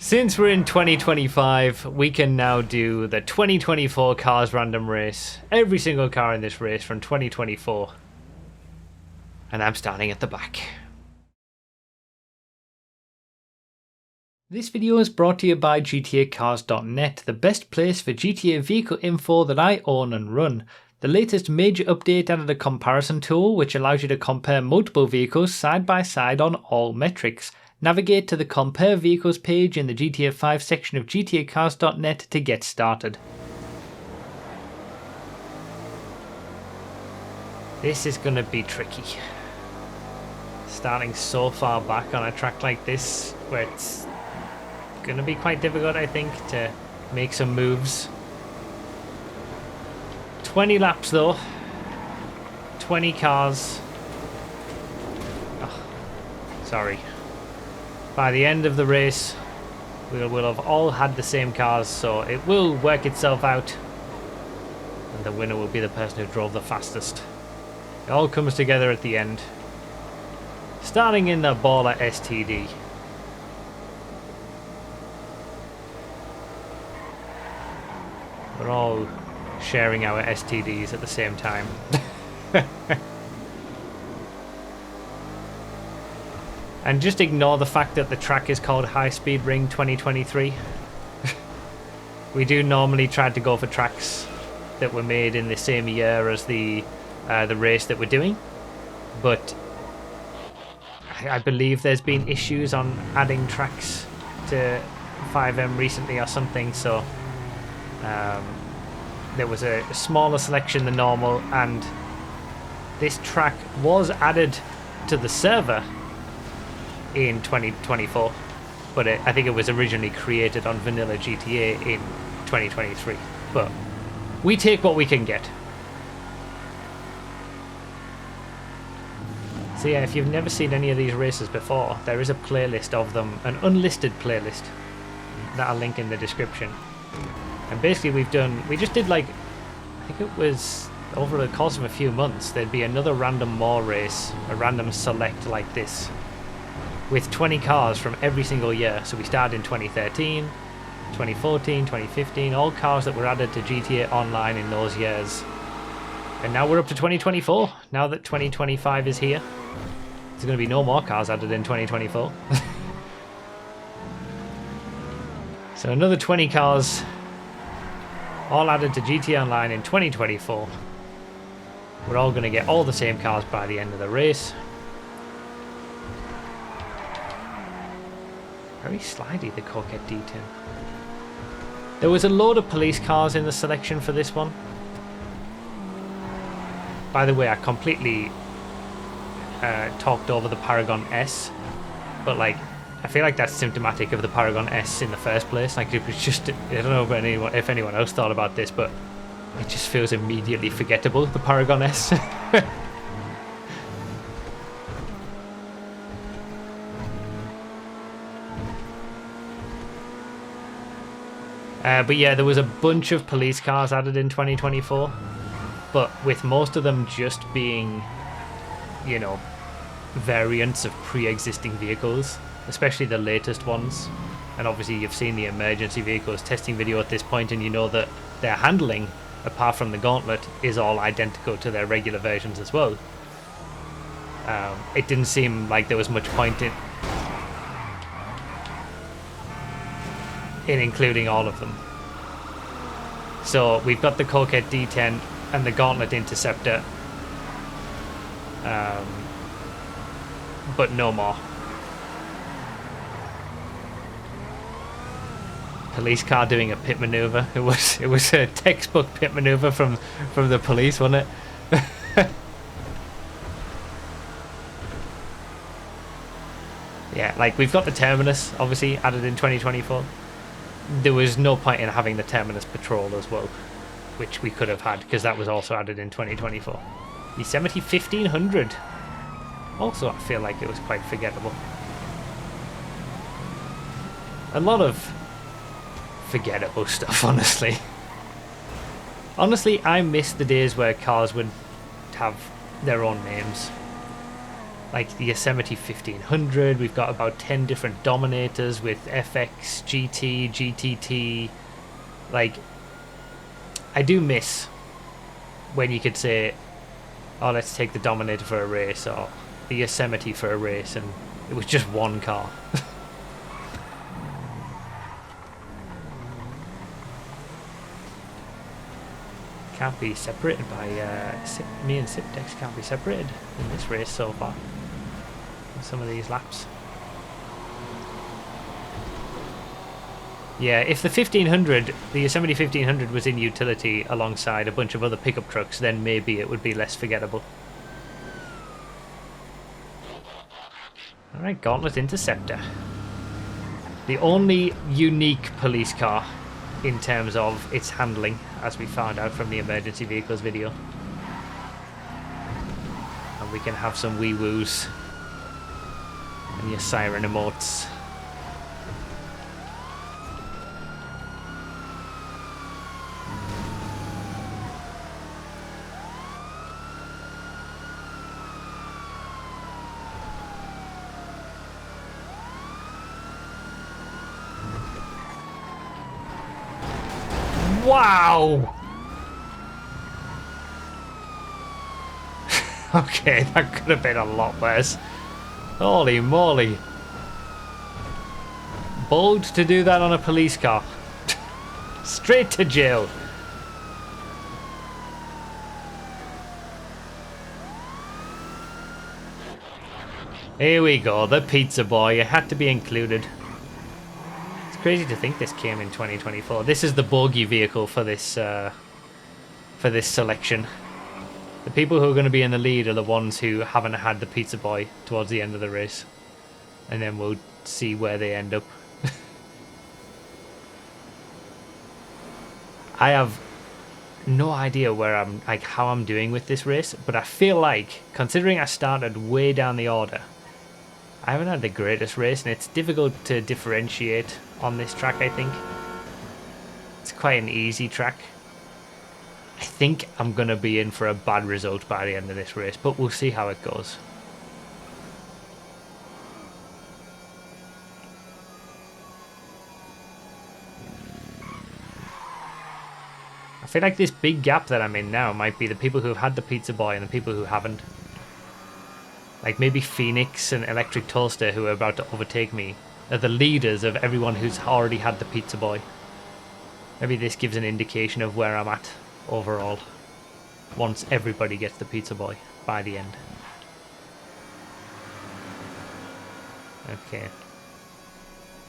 Since we're in 2025, we can now do the 2024 Cars Random Race. Every single car in this race from 2024. And I'm starting at the back. This video is brought to you by GTAcars.net, the best place for GTA vehicle info that I own and run. The latest major update added a comparison tool which allows you to compare multiple vehicles side by side on all metrics. Navigate to the Compare Vehicles page in the GTA 5 section of GTAcars.net to get started. This is going to be tricky. Starting so far back on a track like this, where it's going to be quite difficult, I think, to make some moves. 20 laps though. 20 cars. Oh, sorry. By the end of the race, we will have all had the same cars, so it will work itself out. And the winner will be the person who drove the fastest. It all comes together at the end. Starting in the Baller STD. We're all sharing our STDs at the same time. And just ignore the fact that the track is called High Speed Ring 2023. We do normally try to go for tracks that were made in the same year as the race that we're doing, but I believe there's been issues on adding tracks to FiveM recently or something, so there was a smaller selection than normal, and this track was added to the server in 2024, but I think it was originally created on vanilla GTA in 2023, but we take what we can get. So yeah, if you've never seen any of these races before, there is a playlist of them, an unlisted playlist that I'll link in the description. And basically we just did like, I think it was over the course of a few months, there'd be another random more race, a random select like this, with 20 cars from every single year. So we started in 2013, 2014, 2015, all cars that were added to GTA Online in those years. And now we're up to 2024, now that 2025 is here. There's going to be no more cars added in 2024. So another 20 cars, all added to GTA Online in 2024. We're all going to get all the same cars by the end of the race. Very slidey, the Coquette D10. There was a load of police cars in the selection for this one. By the way, I completely talked over the Paragon S, but like, I feel like that's symptomatic of the Paragon S in the first place. Like, it was just, I don't know if anyone else thought about this, but it just feels immediately forgettable, the Paragon S. But yeah, there was a bunch of police cars added in 2024, but with most of them just being, you know, variants of pre-existing vehicles, especially the latest ones. And obviously you've seen the emergency vehicles testing video at this point, and you know that their handling, apart from the gauntlet, is all identical to their regular versions as well. It didn't seem like there was much point in including all of them. So we've got the Coquette D10 and the Gauntlet Interceptor, but no more. Police car doing a pit maneuver. It was a textbook pit maneuver from the police, wasn't it? Yeah, like, we've got the Terminus obviously added in 2024. There was no point in having the Terminus Patrol as well, which we could have had, because that was also added in 2024. Yosemite 1500. Also, I feel like it was quite forgettable. A lot of forgettable stuff, honestly. Honestly, I miss the days where cars would have their own names. like the Yosemite 1500. We've got about 10 different Dominators with FX, GT, GTT. Like, I do miss when you could say, oh, let's take the Dominator for a race, or the Yosemite for a race, and it was just one car. Can't be separated by me and Siptex can't be separated in this race so far in some of these laps. Yeah, if the 1500, the Yosemite 1500 was in utility alongside a bunch of other pickup trucks, then maybe it would be less forgettable. Alright, Gauntlet Interceptor. The only unique police car in terms of its handling, as we found out from the emergency vehicles video. And we can have some wee woos and your siren emotes. Wow! Okay, that could have been a lot worse. Holy moly. Bold to do that on a police car. Straight to jail. Here we go, the pizza boy. It had to be included. Crazy to think this came in 2024. This is the bogey vehicle for this selection. The people who are going to be in the lead are the ones who haven't had the pizza boy towards the end of the race, and then we'll see where they end up. I have no idea where I'm, like, how I'm doing with this race, but I feel like, considering I started way down the order, I haven't had the greatest race, and it's difficult to differentiate on this track, I think. It's quite an easy track. I think I'm going to be in for a bad result by the end of this race, but we'll see how it goes. I feel like this big gap that I'm in now might be the people who've had the pizza boy and the people who haven't. Like maybe Phoenix and Electric Toaster, who are about to overtake me, are the leaders of everyone who's already had the pizza boy. Maybe this gives an indication of where I'm at overall once everybody gets the pizza boy by the end. Okay.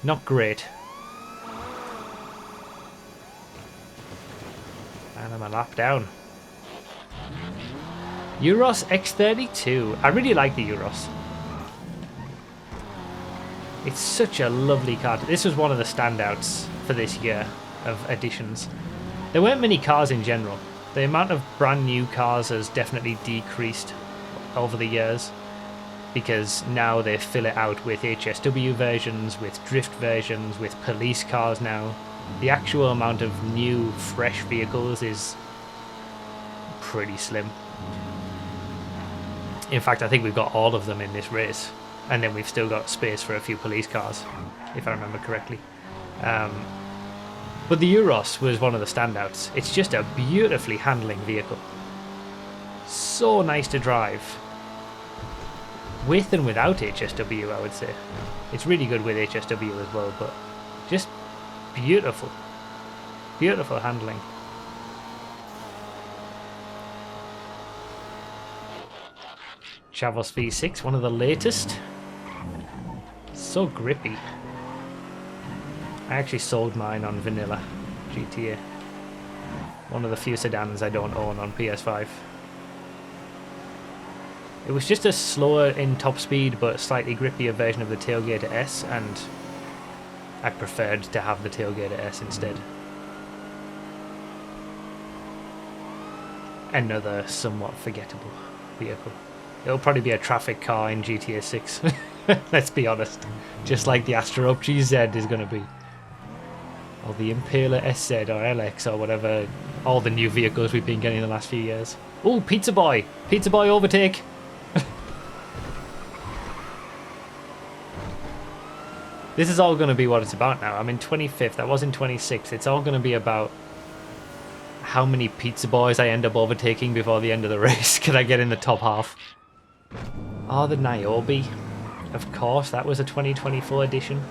Not great. And I'm a lap down. Euros X32. I really like the Euros. It's such a lovely car. This was one of the standouts for this year of additions. There weren't many cars in general. The amount of brand new cars has definitely decreased over the years, because now they fill it out with HSW versions, with drift versions, with police cars now. The actual amount of new, fresh vehicles is pretty slim. In fact, I think we've got all of them in this race. And then we've still got space for a few police cars, if I remember correctly. But the Euros was one of the standouts. It's just a beautifully handling vehicle. So nice to drive. With and without HSW, I would say. It's really good with HSW as well, but just beautiful. Beautiful handling. Chavos V6, one of the latest. So grippy. I actually sold mine on vanilla GTA. One of the few sedans I don't own on PS5. It was just a slower in top speed but slightly grippier version of the Tailgater S, and I preferred to have the Tailgater S instead. Another somewhat forgettable vehicle. It'll probably be a traffic car in GTA 6. Let's be honest. Just like the Astra Up GZ is going to be. Or the Impaler SZ or LX or whatever. All the new vehicles we've been getting in the last few years. Oh, Pizza Boy! Pizza Boy overtake! This is all going to be what it's about now. I'm in 25th. I was in 26th. It's all going to be about how many pizza boys I end up overtaking before the end of the race. Can I get in the top half? Oh, the Niobe. Of course, that was a 2024 edition.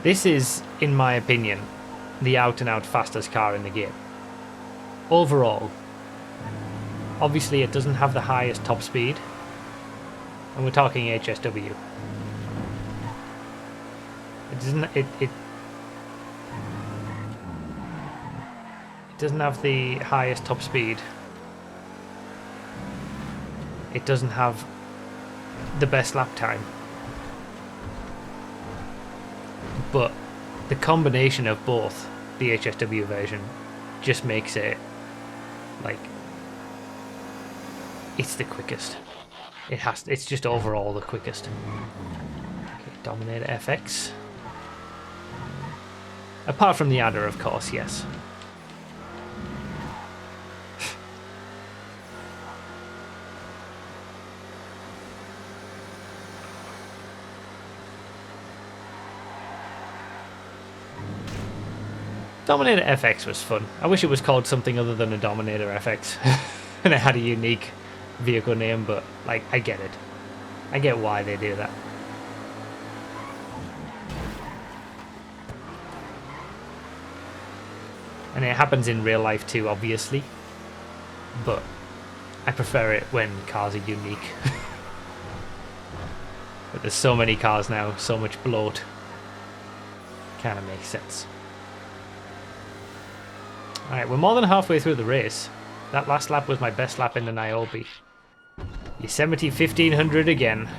This is, in my opinion, the out-and-out fastest car in the game. Overall, obviously it doesn't have the highest top speed, and we're talking HSW. It doesn't have the highest top speed. It doesn't have the best lap time. But the combination of both, the HSW version, just makes it like it's the quickest. It's just overall the quickest. Okay, Dominator FX. Apart from the adder, of course, yes. Dominator FX was fun. I wish it was called something other than a Dominator FX and it had a unique vehicle name, but like, I get it. I get why they do that. And it happens in real life too, obviously, but I prefer it when cars are unique. But there's so many cars now, so much bloat. Kind of makes sense. Alright, we're more than halfway through the race. That last lap was my best lap in the Niobe. Yosemite 1500 again.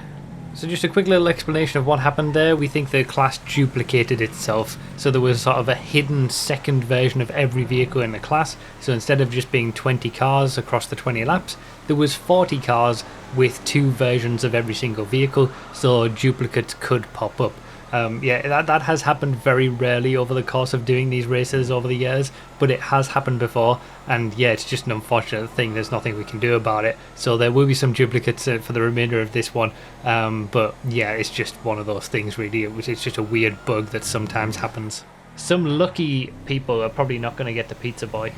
So just a quick little explanation of what happened there. We think the class duplicated itself. So there was sort of a hidden second version of every vehicle in the class. So instead of just being 20 cars across the 20 laps, there was 40 cars with 2 versions of every single vehicle. So duplicates could pop up. Yeah, that has happened very rarely over the course of doing these races over the years, but it has happened before, and yeah, it's just an unfortunate thing. There's nothing we can do about it, so there will be some duplicates for the remainder of this one, but yeah, it's just one of those things really. It's just a weird bug that sometimes happens. Some lucky people are probably not going to get the pizza boy,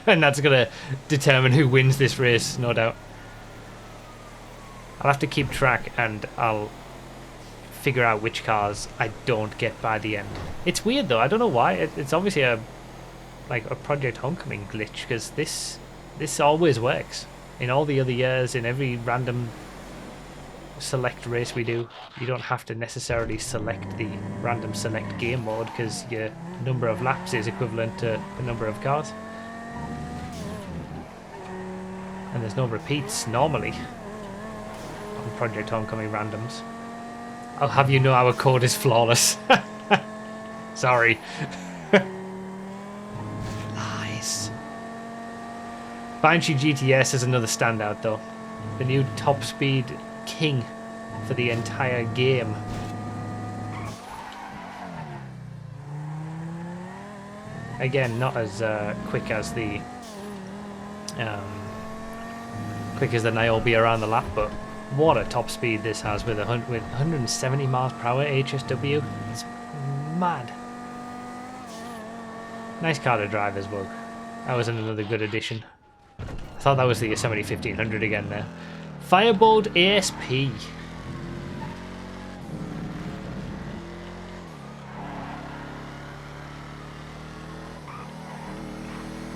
and that's going to determine who wins this race, no doubt. I'll have to keep track, and I'll figure out which cars I don't get by the end. It's weird though, I don't know why. It's obviously a Project Homecoming glitch, because this always works. In all the other years, in every random select race we do, you don't have to necessarily select the random select game mode, because your number of laps is equivalent to the number of cars. And there's no repeats normally on Project Homecoming randoms. I'll have you know our code is flawless. Sorry. Lies. Banshee GTS is another standout though. The new top speed king for the entire game. Again, not as quick as the Niobe around the lap, but what a top speed this has with 170 miles per hour HSW. It's mad. Nice car to drive as well. That was another good addition. I thought that was the Yosemite 1500 again there. Firebolt ASP.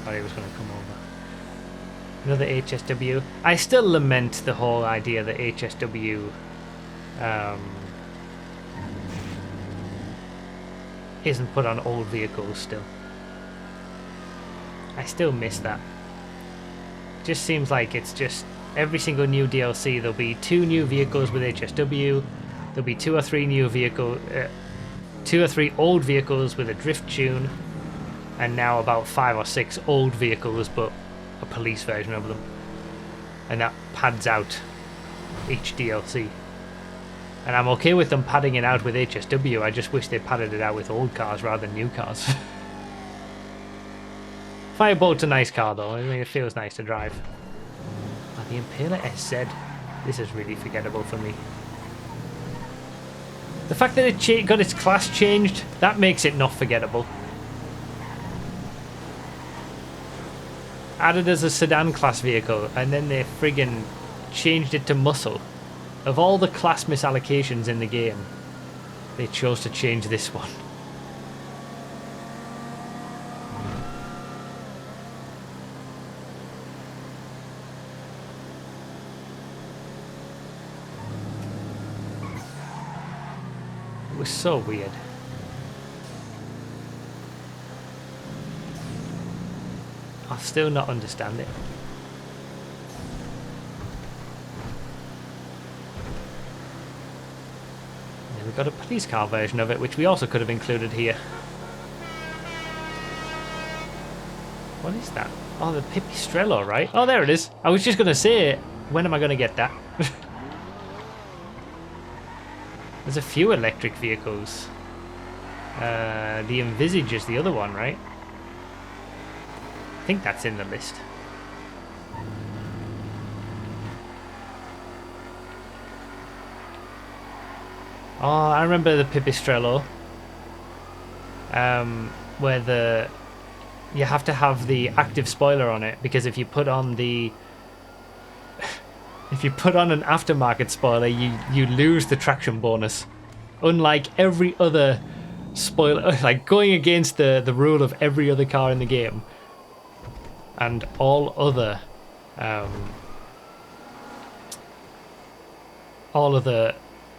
Thought he was going to come over. Another HSW. I still lament the whole idea that HSW isn't put on old vehicles still. I still miss that. Just seems like it's just every single new DLC there'll be 2 new vehicles with HSW, there'll be 2 or 3 new vehicle, 2 or 3 old vehicles with a drift tune, and now about 5 or 6 old vehicles but a police version of them, and that pads out each DLC. And I'm okay with them padding it out with HSW, I just wish they padded it out with old cars rather than new cars. Firebolt's a nice car though. I mean, it feels nice to drive. Oh, the Impaler SZ. This is really forgettable for me. The fact that it got its class changed, that makes it not forgettable. Added as a sedan class vehicle, and then they friggin' changed it to muscle. Of all the class misallocations in the game, they chose to change this one. It was so weird. I still not understand it. And we've got a police car version of it, which we also could have included here. What is that? Oh, the Pipistrello, right? Oh, there it is. I was just going to say, when am I going to get that? There's a few electric vehicles. The Envisage is the other one, right? I think that's in the list. Oh, I remember the Pipistrello. Where you have to have the active spoiler on it, because if you put on the if you put on an aftermarket spoiler, you lose the traction bonus. Unlike every other spoiler, like going against the rule of every other car in the game, and all other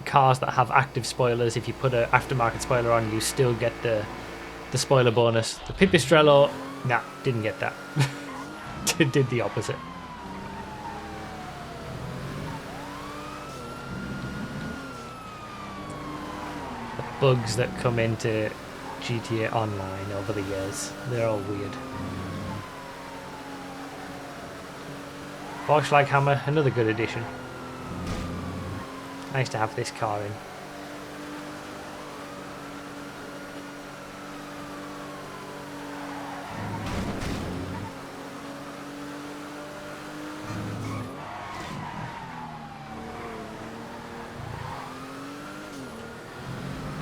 cars that have active spoilers, if you put an aftermarket spoiler on, you still get the spoiler bonus. The Pipistrello, nah, didn't get that. Did the opposite. The bugs that come into GTA Online over the years, they're all weird. Hammer, another good addition. Nice to have this car in.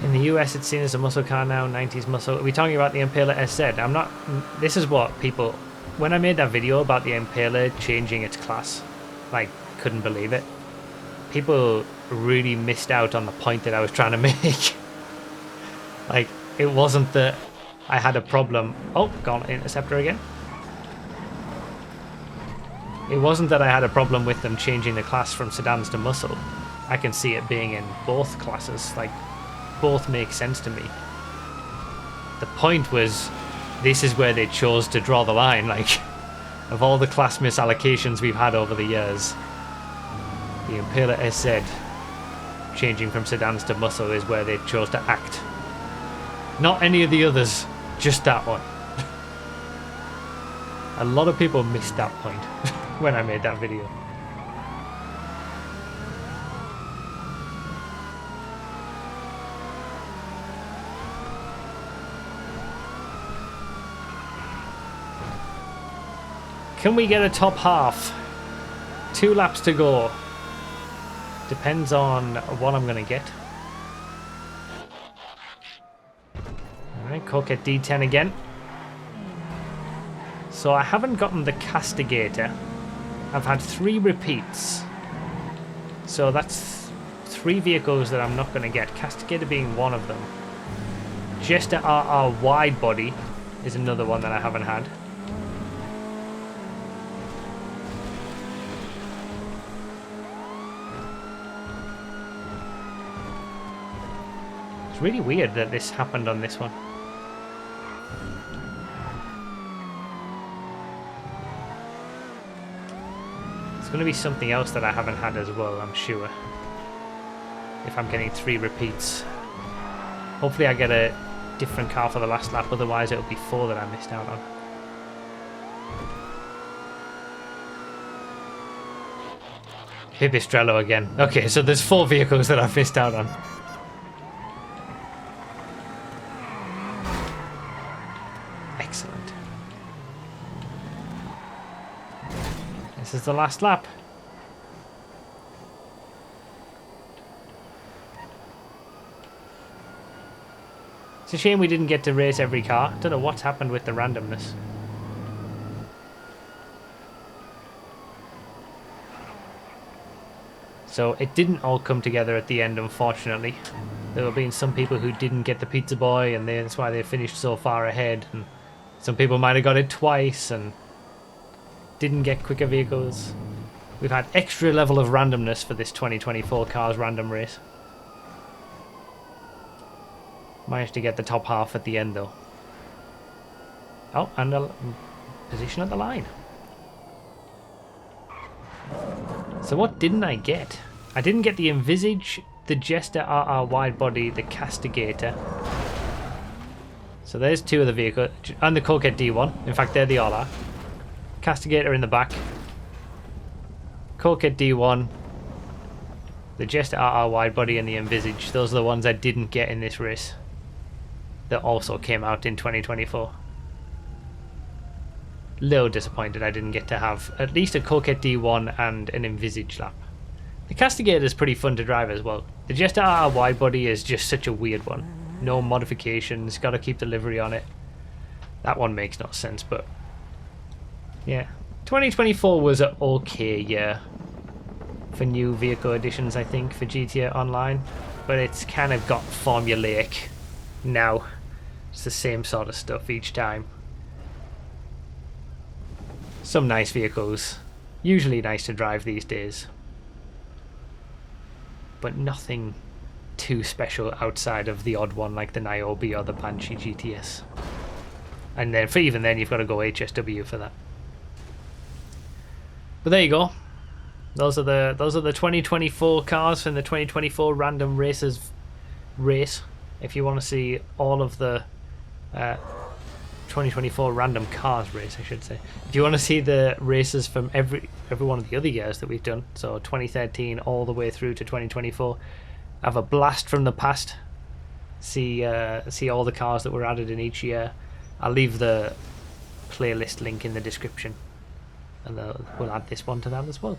In the US, it's seen as a muscle car now, 90s muscle. Are we talking about the Impaler SZ? I'm not... This is what people... When I made that video about the Impaler changing its class, like, couldn't believe it. People really missed out on the point that I was trying to make. Like, it wasn't that I had a problem... Oh, gone Interceptor again. It wasn't that I had a problem with them changing the class from sedans to muscle. I can see it being in both classes, like, both make sense to me. The point was, this is where they chose to draw the line. Like, of all the class misallocations we've had over the years, the Impaler SZ changing from sedans to muscle is where they chose to act. Not any of the others, just that one. A lot of people missed that point when I made that video. Can we get a top half? 2 laps to go. Depends on what I'm going to get. Alright, Coquette D10 again. So I haven't gotten the Castigator. I've had 3 repeats. So that's 3 vehicles that I'm not going to get. Castigator being one of them. Jester RR wide body is another one that I haven't had. It's really weird that this happened on this one. It's going to be something else that I haven't had as well, I'm sure. If I'm getting 3 repeats. Hopefully I get a different car for the last lap, otherwise it'll be 4 that I missed out on. Pipistrello again. Okay, so there's 4 vehicles that I've missed out on. is the last lap. It's a shame we didn't get to race every car. Don't know what's happened with the randomness. So it didn't all come together at the end, unfortunately. There have been some people who didn't get the Pizza Boy, and that's why they finished so far ahead. And some people might have got it twice and didn't get quicker vehicles. We've had extra level of randomness for this 2024 Cars Random Race. Managed to get the top half at the end though. Oh, and a position at the line. So what didn't I get? I didn't get the Envisage, the Jester RR wide body, the Castigator. So there's two of the vehicles, and the Coquette D1. In fact, there they all are. Castigator in the back. Coquette D1. The Jester RR wide body and the Envisage. Those are the ones I didn't get in this race. That also came out in 2024. Little disappointed I didn't get to have at least a Coquette D1 and an Envisage lap. The Castigator is pretty fun to drive as well. The Jester RR wide body is just such a weird one. No modifications, gotta keep the livery on it. That one makes no sense, but yeah. 2024 was an okay year for new vehicle additions, I think, for GTA Online. But it's kind of got formulaic now. It's the same sort of stuff each time. Some nice vehicles. Usually nice to drive these days. But nothing too special outside of the odd one like the Niobe or the Banshee GTS. And then for even then you've got to go HSW for that. But there you go. Those are the 2024 cars from the 2024 Random Races race. If you want to see all of the 2024 Random Cars race, I should say. If you want to see the races from every one of the other years that we've done, so 2013 all the way through to 2024, have a blast from the past. See all the cars that were added in each year. I'll leave the playlist link in the description, and we'll add this one to that as well.